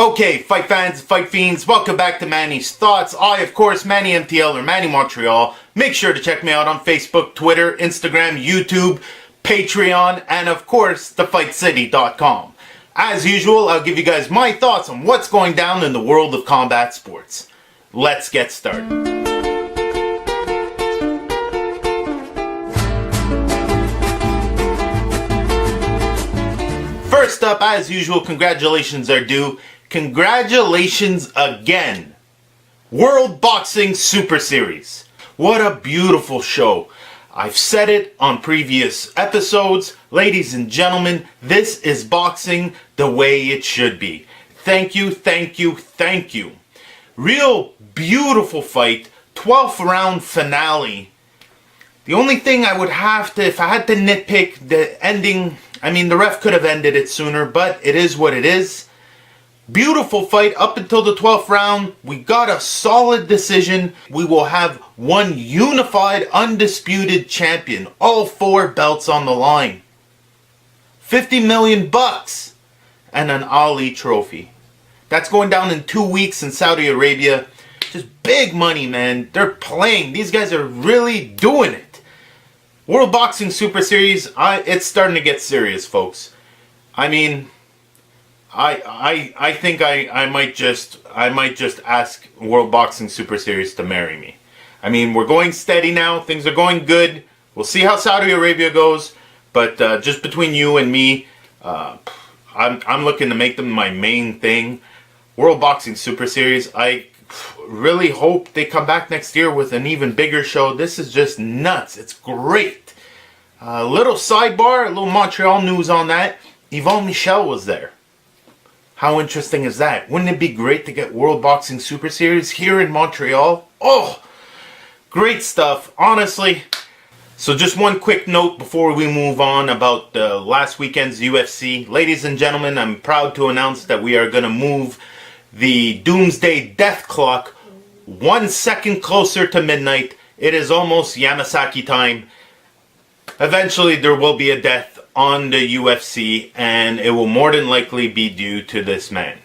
Okay, fight fans, fight fiends, welcome back to Manny's Thoughts. I, of course, Manny MTL or Manny Montreal. Make sure to check me out on Facebook, Twitter, Instagram, YouTube, Patreon, and of course, thefightcity.com. As usual, I'll give you guys my thoughts on what's going down in the world of combat sports. Let's get started. First up, as usual, congratulations are due. Congratulations again. World Boxing Super Series. What a beautiful show. I've said it on previous episodes. Ladies and gentlemen, this is boxing the way it should be. Thank you, thank you, thank you. Real beautiful fight. 12th round finale. The only thing I would have to, if I had to nitpick the ending, the ref could have ended it sooner, but it is what it is. Beautiful fight up until the 12th round. We got a solid decision. We will have one unified, undisputed champion. All 4 belts on the line. $50 million and an Ali trophy. That's going down in 2 weeks in Saudi Arabia. Just big money, man. They're playing. These guys are really doing it. World Boxing Super Series, it's starting to get serious, folks. I think I might just ask World Boxing Super Series to marry me. We're going steady now. Things are going good. We'll see how Saudi Arabia goes. But just between you and me, I'm looking to make them my main thing. World Boxing Super Series, I really hope they come back next year with an even bigger show. This is just nuts. It's great. Little sidebar, a little Montreal news on that. Yvon Michel was there. How interesting is that? Wouldn't it be great to get World Boxing Super Series here in Montreal? Oh, great stuff, honestly. So just one quick note before we move on about last weekend's UFC. Ladies and gentlemen, I'm proud to announce that we are going to move the Doomsday Death Clock 1 second closer to midnight. It is almost Yamasaki time. Eventually there will be a death on the UFC, and it will more than likely be due to this man.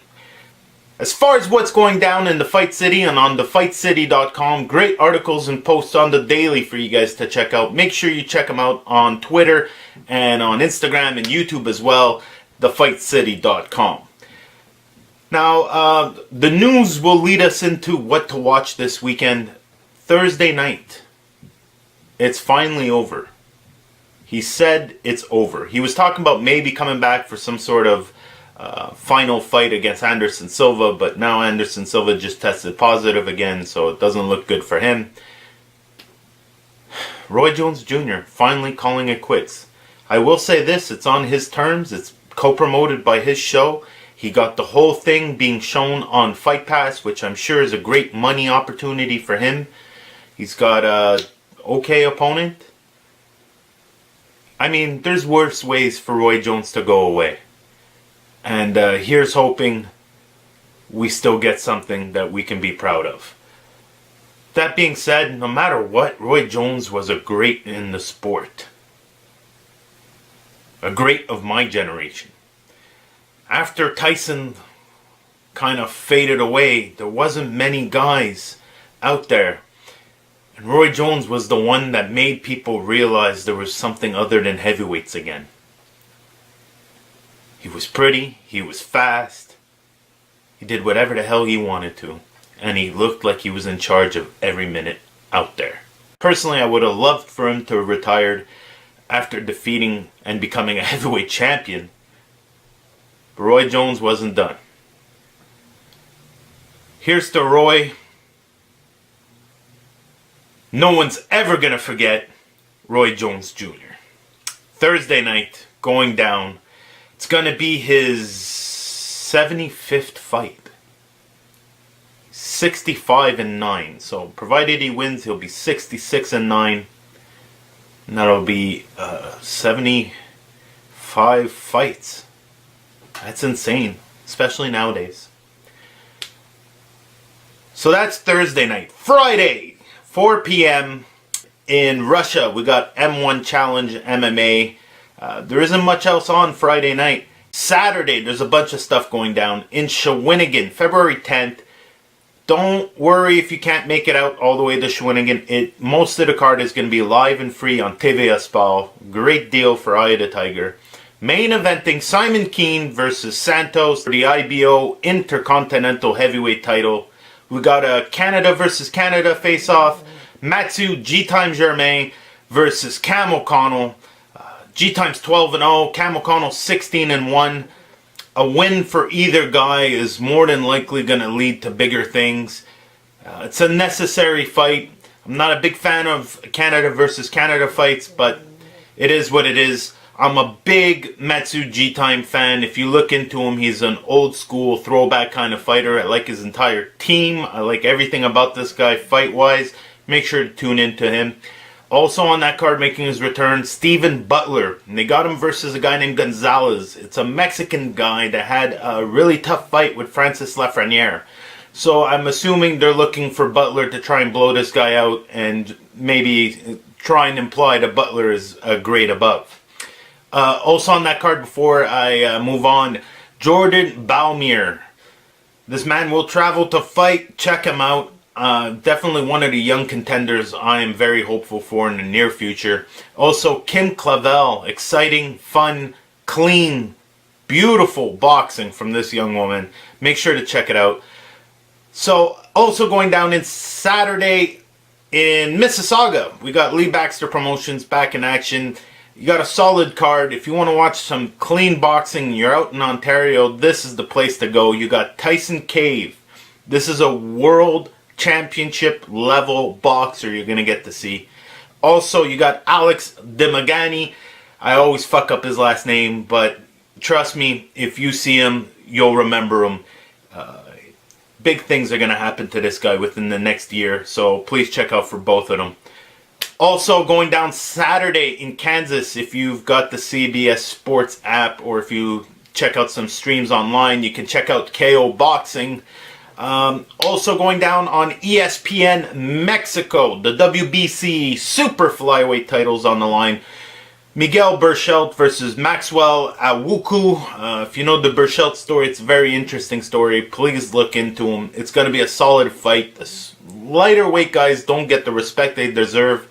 As far as what's going down in the Fight City and on thefightcity.com, great articles and posts on the daily for you guys to check out. Make sure you check them out on Twitter and on Instagram and YouTube as well, thefightcity.com. Now, the news will lead us into what to watch this weekend. Thursday night. It's finally over. He said it's over. He was talking about maybe coming back for some sort of final fight against Anderson Silva, but now Anderson Silva just tested positive again, so it doesn't look good for him. Roy Jones Jr. finally calling it quits. I will say this, it's on his terms. It's co-promoted by his show. He got the whole thing being shown on Fight Pass, which I'm sure is a great money opportunity for him. He's got a okay opponent. There's worse ways for Roy Jones to go away. And here's hoping we still get something that we can be proud of. That being said, no matter what, Roy Jones was a great in the sport. A great of my generation. After Tyson kind of faded away, there wasn't many guys out there. And Roy Jones was the one that made people realize there was something other than heavyweights again. He was pretty, he was fast, he did whatever the hell he wanted to, and he looked like he was in charge of every minute out there. Personally, I would have loved for him to have retired after defeating and becoming a heavyweight champion. But Roy Jones wasn't done. Here's to Roy. No one's ever going to forget Roy Jones Jr. Thursday night, going down. It's going to be his 75th fight. 65-9. So provided he wins, he'll be 66-9. And that'll be 75 fights. That's insane, especially nowadays. So that's Thursday night. Friday, 4 p.m. in Russia, we got M1 Challenge MMA. There isn't much else on Friday night. Saturday, there's a bunch of stuff going down in Shawinigan, February 10th. Don't worry if you can't make it out all the way to Shawinigan. Most of the card is going to be live and free on TV Espal. Great deal for Eye of the Tiger. Main eventing Simon Keane versus Santos for the IBO Intercontinental Heavyweight title. We got a Canada versus Canada face-off. Mathieu G times Germain versus Cam O'Connell. G times 12-0. Cam O'Connell 16-1. A win for either guy is more than likely going to lead to bigger things. It's a necessary fight. I'm not a big fan of Canada versus Canada fights, but it is what it is. I'm a big Mathieu G-Time fan. If you look into him, he's an old school throwback kind of fighter. I like his entire team. I like everything about this guy fight-wise. Make sure to tune into him. Also on that card making his return, Steven Butler. And they got him versus a guy named Gonzalez. It's a Mexican guy that had a really tough fight with Francis Lafreniere. So I'm assuming they're looking for Butler to try and blow this guy out and maybe try and imply that Butler is a grade above. Also on that card before I move on, Jordan Balmier. This man will travel to fight. Check him out. Definitely one of the young contenders I am very hopeful for in the near future. Also, Kim Clavel. Exciting, fun, clean, beautiful boxing from this young woman. Make sure to check it out. So, also going down in Saturday in Mississauga, we got Lee Baxter Promotions back in action. You got a solid card. If you want to watch some clean boxing, you're out in Ontario, this is the place to go. You got Tyson Cave. This is a world championship level boxer you're going to get to see. Also, you got Alex Demagani. I always fuck up his last name, but trust me, if you see him, you'll remember him. Big things are going to happen to this guy within the next year, so please check out for both of them. Also, going down Saturday in Kansas, if you've got the CBS Sports app or if you check out some streams online, you can check out KO Boxing. Also going down on ESPN Mexico, the WBC Super Flyweight titles on the line. Miguel Berchelt versus Maxwell Awuku. If you know the Berchelt story, it's a very interesting story. Please look into him. It's going to be a solid fight. The lighter weight guys don't get the respect they deserve.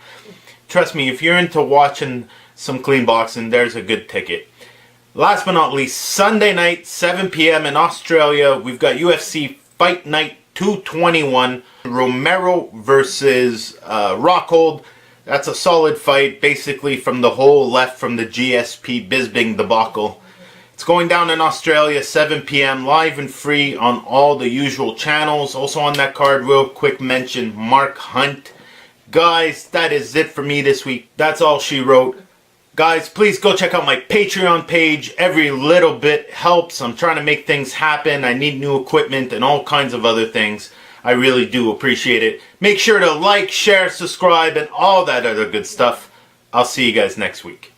Trust me, if you're into watching some clean boxing, there's a good ticket. Last but not least, Sunday night, 7 p.m. in Australia, we've got UFC Fight Night 221. Romero versus Rockhold. That's a solid fight, basically from the hole left from the GSP Bisping debacle. It's going down in Australia, 7 p.m. live and free on all the usual channels. Also on that card, real quick mention, Mark Hunt. Guys, that is it for me this week. That's all she wrote. Guys, please go check out my Patreon page. Every little bit helps. I'm trying to make things happen. I need new equipment and all kinds of other things. I really do appreciate it. Make sure to like, share, subscribe, and all that other good stuff. I'll see you guys next week.